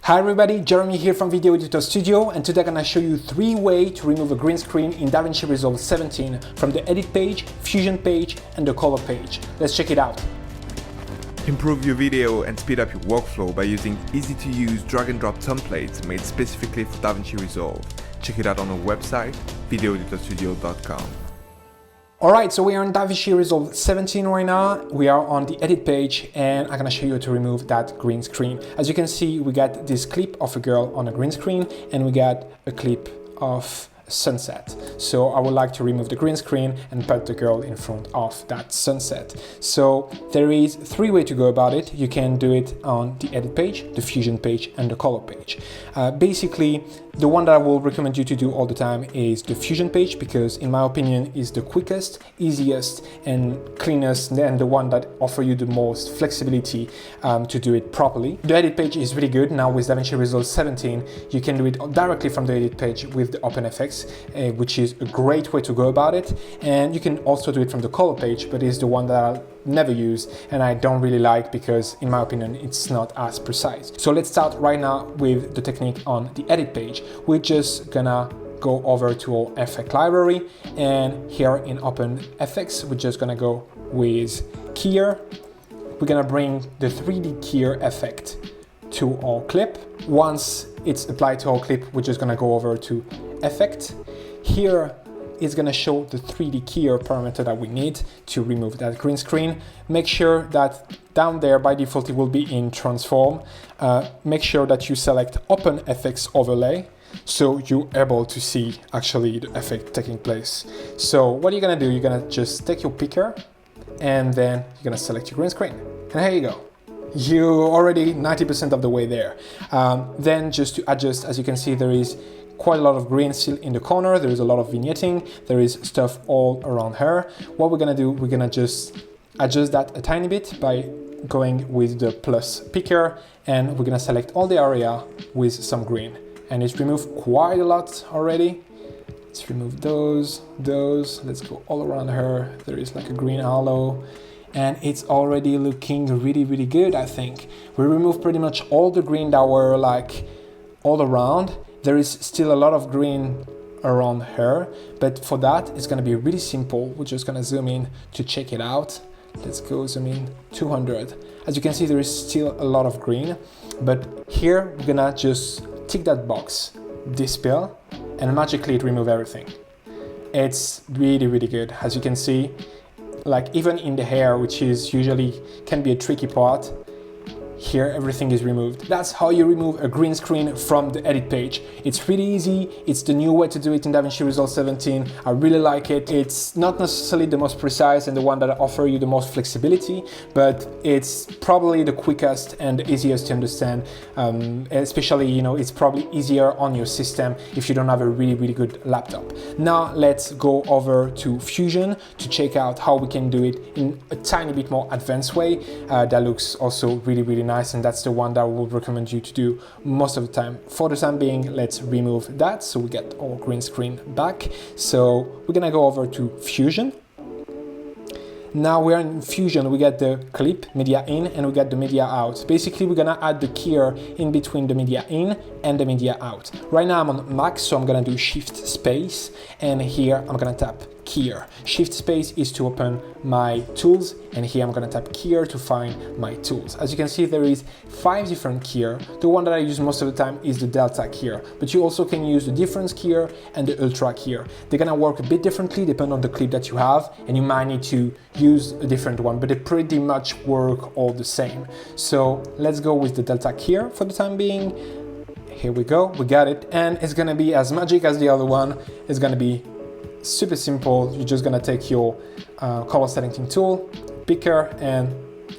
Hi everybody, Jeremy here from Video Editor Studio, and today I'm going to show you 3 ways to remove a green screen in Davinci Resolve 17 from the edit page, fusion page and the color page. Let's check it out. Improve your video and speed up your workflow by using easy-to-use drag-and-drop templates made specifically for Davinci Resolve. Check it out on our website, videoeditorstudio.com. Alright, so we are on Davinci Resolve 17 right now. We are on the edit page and I'm gonna show you how to remove that green screen. As you can see, we got this clip of a girl on a green screen and we got a clip of sunset. So I would like to remove the green screen and put the girl in front of that sunset. So there is 3 ways to go about it. You can do it on the edit page, the fusion page and the color page. Basically, the one that I will recommend you to do all the time is the fusion page, because in my opinion is the quickest, easiest and cleanest, and the one that offers you the most flexibility to do it properly. The edit page is really good. Now with Davinci Resolve 17, you can do it directly from the edit page with the OpenFX, which is a great way to go about it. And you can also do it from the color page, but it's the one that I'll never use and I don't really like because in my opinion it's not as precise. So let's start right now with the technique on the edit page. We're just gonna go over to our effect library, and here in OpenFX we're just gonna go with Keyer. We're gonna bring the 3D Keyer effect to our clip. Once it's applied to our clip, we're just gonna go over to effect. Here it's gonna show the 3D Keyer parameter that we need to remove that green screen. Make sure that down there by default it will be in transform. Make sure that you select OpenFX overlay so you're able to see actually the effect taking place. So what you're gonna do, you're gonna just take your picker and then you're gonna select your green screen. And here you go. You're already 90% of the way there. Then just to adjust, as you can see, there is quite a lot of green still in the corner. There is a lot of vignetting. There is stuff all around her. What we're gonna do, we're gonna just adjust that a tiny bit by going with the plus picker, and we're gonna select all the area with some green. And it's removed quite a lot already. Let's remove those. Let's go all around her. There is like a green halo. And it's already looking really, really good, I think. We removed pretty much all the green that were like all around. There is still a lot of green around her, but for that, it's gonna be really simple. We're just gonna zoom in to check it out. Let's go zoom in 200. As you can see, there is still a lot of green, but here we're gonna just tick that box, dispel, and magically it removes everything. It's really, really good. As you can see, like even in the hair, which is usually can be a tricky part, here everything is removed. That's how you remove a green screen from the edit page. It's really easy. It's the new way to do it in Davinci Resolve 17. I really like it. It's not necessarily the most precise and the one that offers you the most flexibility, but it's probably the quickest and the easiest to understand. Especially, you know, it's probably easier on your system if you don't have a really, really good laptop. Now let's go over to Fusion to check out how we can do it in a tiny bit more advanced way. That looks also really, really nice, and that's the one that I would recommend you to do most of the time. For the time being, let's remove that so we get our green screen back. So we're gonna go over to Fusion. Now we're in Fusion, we get the clip, media in, and we get the media out. Basically, we're gonna add the keyer in between the media in and the media out. Right now I'm on Mac, so I'm gonna do Shift Space, and here I'm gonna tap Keyer. Shift Space is to open my tools, and here I'm gonna tap Keyer to find my tools. As you can see, there is 5 different keyer. The one that I use most of the time is the Delta Keyer, but you also can use the Difference Keyer and the Ultra Keyer. They're gonna work a bit differently depending on the clip that you have, and you might need to use a different one, but they pretty much work all the same. So let's go with the Delta Keyer for the time being. Here we go, we got it, and it's gonna be as magic as the other one. It's gonna be super simple. You're just gonna take your color selecting tool, picker, and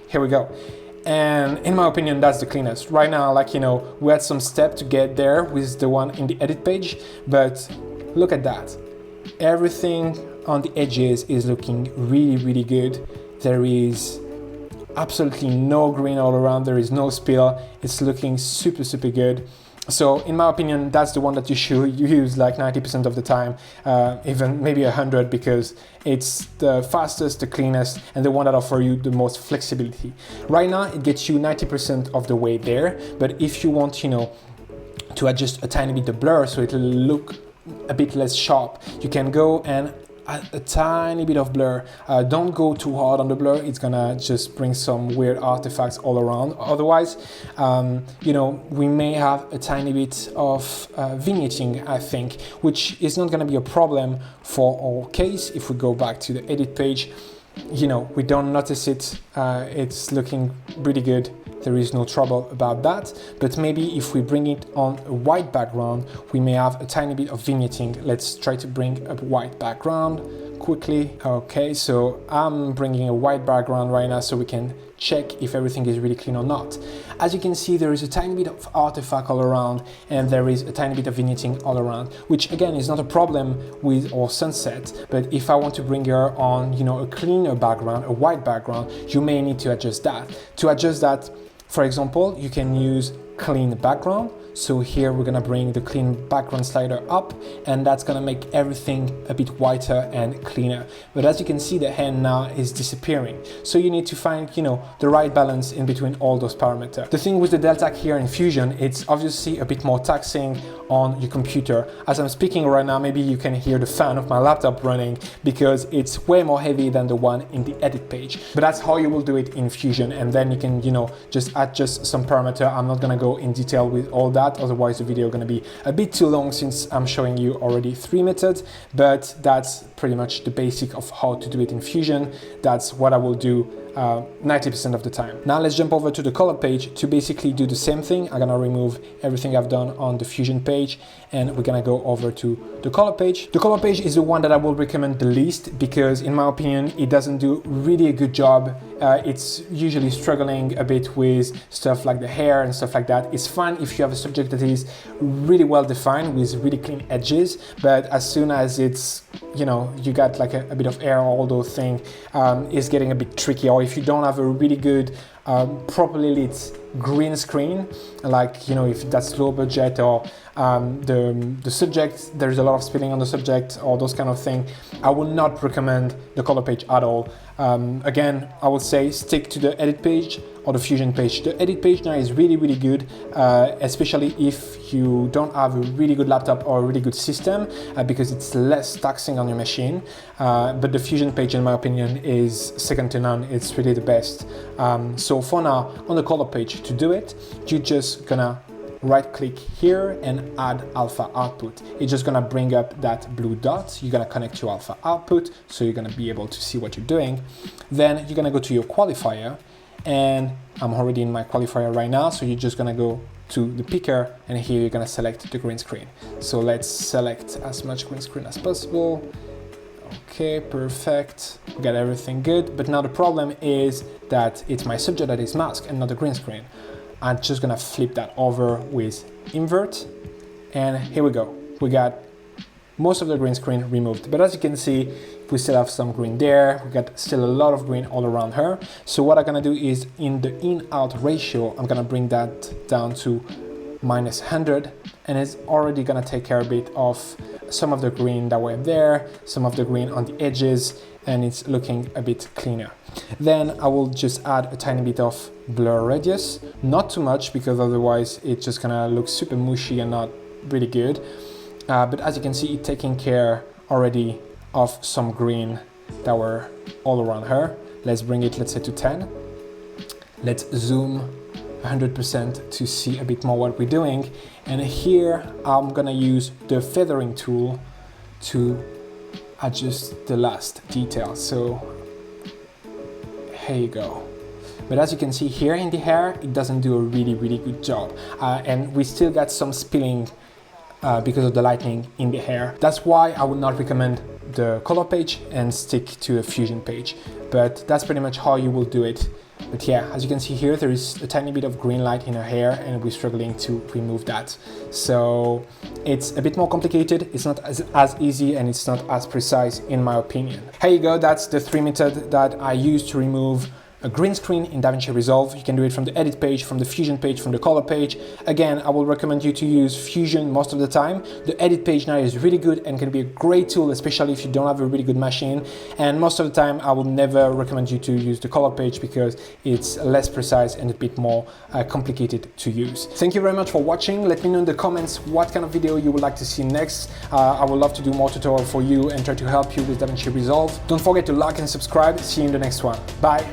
here we go. And in my opinion, that's the cleanest. Right now, like, you know, we had some step to get there with the one in the edit page, but look at that. Everything on the edges is looking really, really good. There is absolutely no green all around. There is no spill. It's looking super, super good. So in my opinion, that's the one that you should use like 90% of the time, even maybe 100, because it's the fastest, the cleanest, and the one that offers you the most flexibility. Right now, it gets you 90% of the way there, but if you want, you know, to adjust a tiny bit the blur so it'll look a bit less sharp, you can go and add a tiny bit of blur. Don't go too hard on the blur, it's gonna just bring some weird artifacts all around. Otherwise, you know, we may have a tiny bit of vignetting, I think, which is not gonna be a problem for our case. If we go back to the edit page, you know, we don't notice it, it's looking really good. There is no trouble about that, but maybe if we bring it on a white background, we may have a tiny bit of vignetting. Let's try to bring a white background quickly. Okay, so I'm bringing a white background right now so we can check if everything is really clean or not. As you can see, there is a tiny bit of artifact all around, and there is a tiny bit of vignetting all around, which again is not a problem with our sunset. But if I want to bring her on, you know, a cleaner background, a white background, you may need to adjust that. To adjust that, for example, you can use clean background. So here we're gonna bring the clean background slider up, and that's gonna make everything a bit whiter and cleaner. But as you can see, the hand now is disappearing. So you need to find, you know, the right balance in between all those parameters. The thing with the delta here in Fusion, it's obviously a bit more taxing on your computer. As I'm speaking right now, maybe you can hear the fan of my laptop running because it's way more heavy than the one in the edit page. But that's how you will do it in Fusion, and then you can, you know, just adjust some parameter. I'm not gonna go in detail with all that, otherwise the video is going to be a bit too long since I'm showing you already 3 methods, but that's pretty much the basic of how to do it in Fusion. That's what I will do 90% of the time. Now let's jump over to the color page to basically do the same thing. I'm gonna remove everything I've done on the Fusion page, and we're gonna go over to the color page. The color page is the one that I will recommend the least because in my opinion it doesn't do really a good job. It's usually struggling a bit with stuff like the hair and stuff like that. It's fine if you have a subject that is really well defined with really clean edges, but as soon as it's, you know, you got like a bit of hair, all those things, it's getting a bit tricky. Or if you don't have a really good properly lit green screen, like, you know, if that's low budget, or the subject, there's a lot of spilling on the subject or those kind of thing, I would not recommend the color page at all. Again, I would say stick to the edit page or the Fusion page. The edit page now is really, really good, especially if you don't have a really good laptop or a really good system, because it's less taxing on your machine. But the Fusion page, in my opinion, is second to none. It's really the best. So for now, on the color page, to do it, you're just gonna right click here and add alpha output. It's just gonna bring up that blue dot. You're gonna connect to alpha output, so you're gonna be able to see what you're doing. Then you're gonna go to your qualifier, and I'm already in my qualifier right now, so you're just gonna go to the picker, and here you're gonna select the green screen. So let's select as much green screen as possible. Okay, perfect. We got everything good, but now the problem is that it's my subject that is masked and not the green screen. I'm just gonna flip that over with invert, and here we go. We got most of the green screen removed, but as you can see, we still have some green there. We got still a lot of green all around her. So what I'm gonna do is in the in-out ratio, I'm gonna bring that down to -100, and it's already gonna take care a bit of some of the green that were there, some of the green on the edges, and it's looking a bit cleaner. Then I will just add a tiny bit of blur radius, not too much because otherwise it's just gonna look super mushy and not really good. But as you can see, it's taking care already of some green that were all around her. Let's bring it, let's say, to 10. Let's zoom 100% to see a bit more what we're doing. And here I'm gonna use the feathering tool to adjust the last detail. So here you go. But as you can see here in the hair, it doesn't do a really, really good job. And we still got some spilling because of the lighting in the hair. That's why I would not recommend the color page and stick to a Fusion page. But that's pretty much how you will do it. But yeah, as you can see here, there is a tiny bit of green light in her hair, and we're struggling to remove that. So it's a bit more complicated. It's not as easy, and it's not as precise in my opinion. Here you go. That's the 3 method that I use to remove a green screen in Davinci Resolve. You can do it from the edit page, from the fusion page, from the color page. Again, I will recommend you to use fusion most of the time. The edit page now is really good and can be a great tool, especially if you don't have a really good machine. And most of the time, I will never recommend you to use the color page because it's less precise and a bit more complicated to use. Thank you very much for watching. Let me know in the comments what kind of video you would like to see next. I would love to do more tutorials for you and try to help you with Davinci Resolve. Don't forget to like and subscribe. See you in the next one. Bye.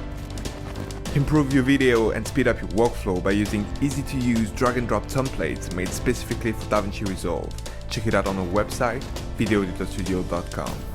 Improve your video and speed up your workflow by using easy-to-use drag-and-drop templates made specifically for Davinci Resolve. Check it out on our website, videoeditorstudio.com.